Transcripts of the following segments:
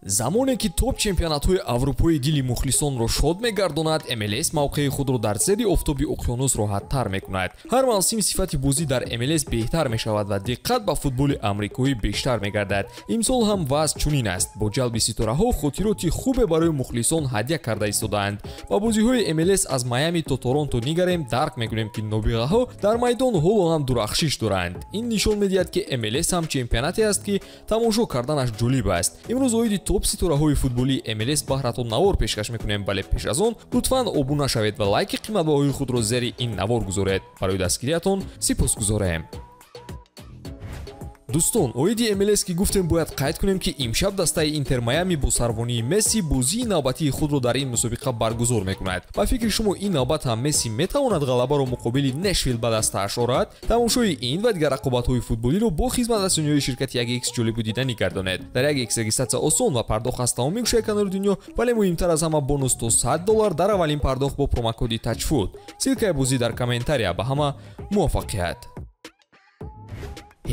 замоне ки топ чемпионатҳои аврупои дили мухлисонро шод мегардонад, MLS мавқеи худро дар зери офтоби уқёнус роҳаттар мекунад. ҳар мавсим сифати бозӣ дар MLS беҳтар мешавад ва диққат ба футболи амрикоӣ бештар мегардад. имсол ҳам вазъ чунин аст. Бо ҷалби ситораҳо хотироти хубе барои мухлисон ҳадя карда истодаанд. Ба бозиҳои MLS аз Майами то Торонто нигарем, дарк мекунем ки нобиғаҳо дар майдон ҳоло ҳам дурахшиш доранд. Ин нишон медиҳад ки MLS ҳам чемпионате аст ки тамошо карданаш ҷолиб аст. имрӯз оиди топ ситораҳои футболии MLS баҳратон навор пешкаш мекунем, вале пеш аз он лутфан обуна шавед ва лайки қиматбаҳои худро зери ин навор гузоред. барои дастгириятон сипосгузорем. дӯстон, оиди MLS ки гуфтем бояд қайд кунем ки имшаб дастаи Интер Майами бо сарвонии Месси бозии навбатии худро дар ин мусобиқа баргузор мекунад. Ба фикри шумо ин навбат ҳам Месси метавонад ғалабаро муқобили Нэшвилл ба дастааш орад? Тамошои ин ва дигар рақобатҳои футболиро бо хизматрасониҳои ширкати 1x ҷолибу диданӣ гардонед. Дар 1x регистратсия осон ва пардохт аз тамоми гӯшаи канори дунё, вале муҳимтар аз ҳама бонус то $100 дар аввалин пардохт бо промокоди TOUCHFOOD. Силкаи бозӣ дар комментария. Ба ҳама муваффақият.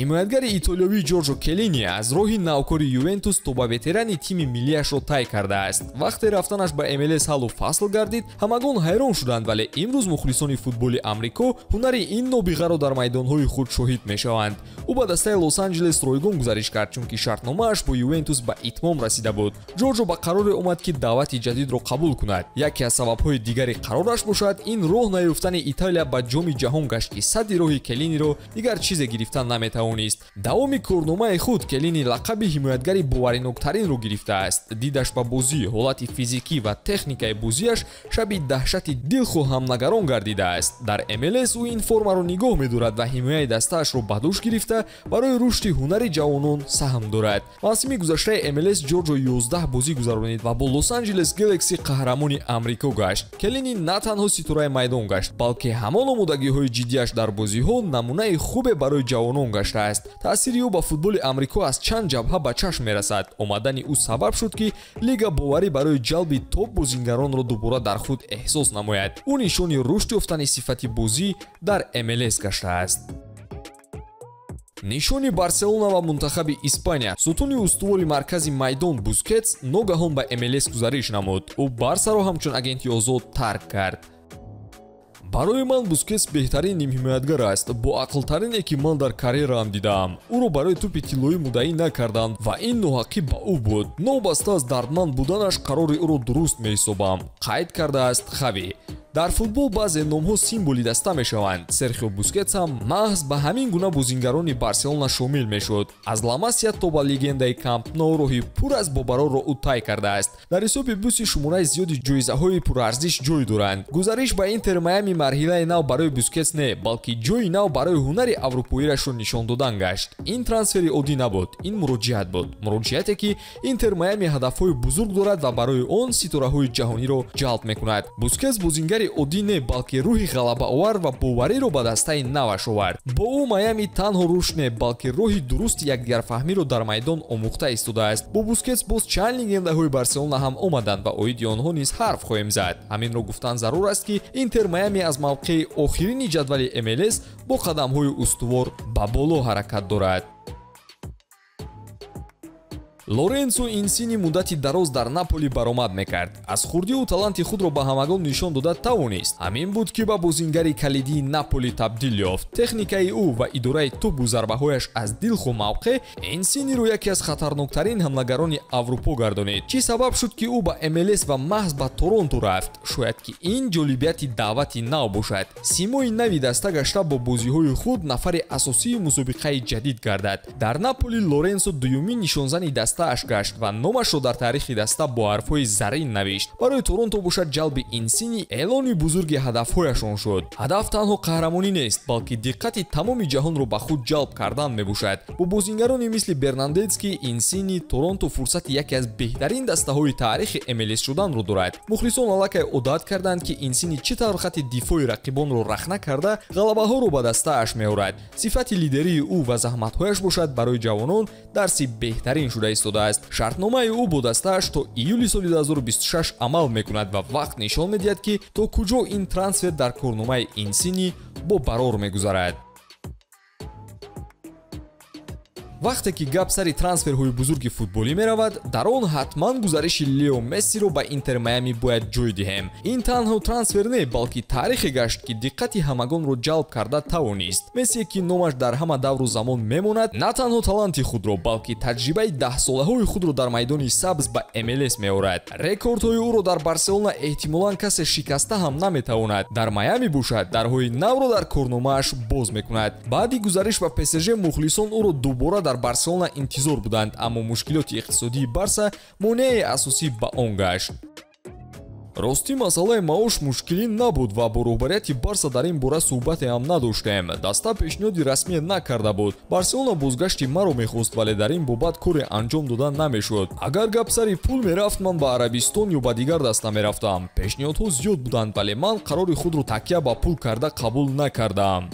ҳимоятгари итолиёвӣ Ҷорҷо Келлини аз роҳи навкори Ювентус то ба ветерани тими миллияшро тай кардааст. вақте рафтанаш ба MLS ҳаллу фасл гардид, ҳамагон ҳайрон шуданд, вале имрӯз мухлисони футболи Амрико ҳунари ин нобиғаро дар майдонҳои худ шоҳид мешаванд. ӯ ба дастаи Лос-Анҷелес ройгон гузариш кард, чунки шартномааш бо Ювентус ба итмом расида буд. Ҷорҷо ба қароре омад ки даъвати ҷадидро қабул кунад. яке аз сабабҳои дигари қарораш бошад ин роҳ наёфтани Италия ба ҷоми ҷаҳон гашт ки садди роҳи Келлиниро дигар чизе гирифтан наметавонист. давоми корномаи худ Келлини лақаби ҳимоятгари бовариноктаринро гирифтааст. дидаш ба бозӣ, ҳолати физикӣ ва техникаи бозиаш шаби даҳшати дилхоҳ ҳамнагарон гардидааст. дар MLS ӯ ин формаро нигоҳ медорад ва ҳимояи дастаашро ба дӯш гирифта барои рушди ҳунари ҷавонон саҳм дорад. мавсими гузаштаи MLS Ҷорҷо 11 бозӣ гузаронид ва бо Лос-Анҷелес Galaxy қаҳрамони Амрико гашт. Келлини на танҳо ситораи майдон гашт, балки ҳамон омодагиҳои ҷиддиаш дар бозиҳо намунаи хубе барои ҷавонон гаштааст. таъсири ӯ ба футболи Амрико аз чанд ҷабҳа ба чашм мерасад. омадани ӯ сабаб шуд ки лига боварӣ барои ҷалби топ бозингаронро дубора дар худ эҳсос намояд. ӯ нишони рушд ёфтани сифати бозӣ дар MLS гаштааст. нишони Барселона ва мунтахаби Испания. сутуни устувори маркази майдон Бускетс ногаҳон ба MLS гузариш намуд. ӯ Барсаро ҳамчун агенти озод тарк кард. барои ман Бускетс беҳтарин нимҳимоятгар аст. бо ақлтарине ки ман дар карьераам дидаам. ӯро барои тӯпи тиллоӣ муддаӣ накарданд ва ин ноҳақӣ ба ӯ буд. новобаста аз дардманд буданаш қарори ӯро дуруст меҳисобам, қайд кардааст Хави. дар футбол баъзе номҳо символи даста мешаванд. Серхио Бускетс ҳам маҳз ба ҳамин гуна бозингарони Барселона шомил мешуд. аз Ла-Масия то ба легендаи Камп Nou роҳи пур аз бобарорро ӯ тай кардааст. дар ҳисоби буси шумораи зиёди ҷоизаҳои пурарзиш ҷой доранд. гузариш ба Интер Майами марҳилаи нав барои Бускетс не, балки ҷойи нав барои ҳунари аврупоиашро нишон додан гашт. ин трансфери оддӣ набуд, ин муроҷиат буд. муроҷиате ки Интер Майами ҳадафҳои бузург дорад ва барои он ситораҳои ҷаҳониро ҷалб мекунад. Бускетс бозингари оддӣ не, балки рӯҳи ғалабаовар ва бовариро ба дастаи наваш овард. бо ӯ Майами танҳо рушд не, балки роҳи дурусти якдигарфаҳмиро дар майдон омӯхта истодааст. бо Бускетс боз чанд легендаҳои Барселона ҳам омаданд ва оиди онҳо низ ҳарф хоҳем зад. ҳаминро гуфтан зарур аст ки Интер Майами аз мавқеи охирини ҷадвали MLS бо қадамҳои устувор ба боло ҳаракат дорад. Лоренцо Инсини муддати дароз дар Наполи баромад мекард. аз хурдӣ ӯ таланти худро ба ҳамагон нишон дода тавонист. ҳамин буд ки ба бозингари калидии Наполи табдил ёфт. техникаи ӯ ва идораи тӯбу зарбаҳояш аз дилху мавқеъ Инсиниро яке аз хатарноктарин ҳамлагарони Аврупо гардонид. чӣ сабаб шуд ки ӯ ба MLS ва маҳз ба Торонто рафт? шояд ки ин ҷолибияти даъвати нав бошад. симои нави даста гашта бо бозиҳои худ нафари асосии мусобиқаи ҷадид гардад. дар Наполи Лоренцо дуюмин нишонзани даста аш гашт ва номашро дар таърихи даста бо ҳарфҳои заррин навишт. барои Торонто бошад ҷалби Инсини эълони бузурги ҳадафҳояшон шуд. ҳадаф танҳо қаҳрамонӣ нест, балки диққати тамоми ҷаҳонро ба худ ҷалб кардан мебошад. бо бозингарони мисли Бернандецки, Инсини Торонто фурсати яке аз беҳтарин дастаҳои таърихи MLS шуданро дорад. мухлисон аллакай одат карданд ки Инсини чӣ тавр хати дифои рақибонро рахна карда ғалабаҳоро ба дастааш меорад. сифати лидерии ӯ ва заҳматҳояш бошад барои ҷавонон дарси беҳтарин шуда истодааст. шартномаи ӯ бо дастааш то июли соли 2026 амал мекунад ва вақт нишон медиҳад ки то куҷо ин трансфер дар корномаи Инсини бо барор мегузарад. вақте ки гап сари трансферҳои бузурги футболӣ меравад, дар он ҳатман гузариши Лео Мессиро ба Интер Майами бояд ҷой диҳем. Ин танҳо трансфер не, балки таърихе гашт, ки диққати ҳамагонро ҷалб карда тавонист. Мессие, ки номаш дар ҳама давру замон мемонад, на танҳо таланти худро, балки таҷрибаи 10 солаҳои худро дар майдони сабз ба MLS меорад. Рекордҳои ӯро дар Барселона эҳтимолан касе шикаста ҳам наметавонад. Дар Майами бошад, дарҳои навро дар корномааш боз мекунад. баъди гузариш ба ПСЖ, мухлисон ӯро дубора дар Барселона интизор буданд, аммо мушкилоти иқтисодии Барса монеаи асосӣ ба он гашт. рости масъалаи маош мушкилӣ набуд ва бо роҳбарияти Барса дар ин бора суҳбате ҳам надоштем. Даста пешниҳоди расмие накарда буд. Барселона бозгашти маро мехост, вале дар ин бобат коре анҷом дода намешуд. Агар гап сари пул мерафт, ман ба Арабистон ё ба дигар даста мерафтам. Пешниҳодҳо зиёд буданд, вале ман қарори худро такя ба пул карда қабул накардам.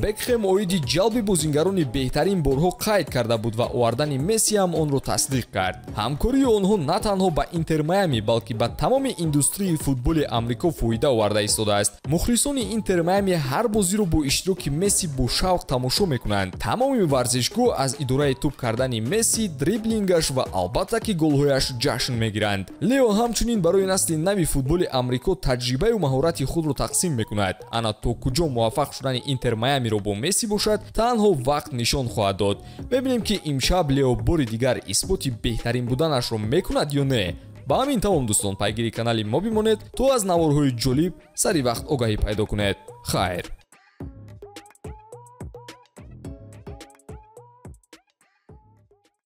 Бекхэм оиди ҷалби бозингарони беҳтарин борҳо қайд карда буд ва овардани Месси ҳам онро тасдиқ кард. ҳамкории онҳо на танҳо ба Интер Майами, балки ба тамоми индустрии футболи Амрико фоида оварда истодааст. мухлисони Интер Майами ҳар бозиро бо иштироки Месси бо шавқ тамошо мекунанд. тамоми варзишгоҳ аз идораи тӯб кардани Месси, дриблингаш ва албатта ки голҳояш ҷашн мегиранд. Лео ҳамчунин барои насли нави футболи Амрико таҷрибаю маҳорати худро тақсим мекунад. ана то куҷо муваффақ шудани Интер Майами ро бо Месси бошад, танҳо вақт нишон хоҳад дод. бебинем ки имшаб Лео бори дигар исботи беҳтарин буданашро мекунад ё не. ба ҳамин тамом дӯстон, пайгири канали мо бимонед то аз наворҳои ҷолиб сари вақт огаҳӣ пайдо кунед. хайр.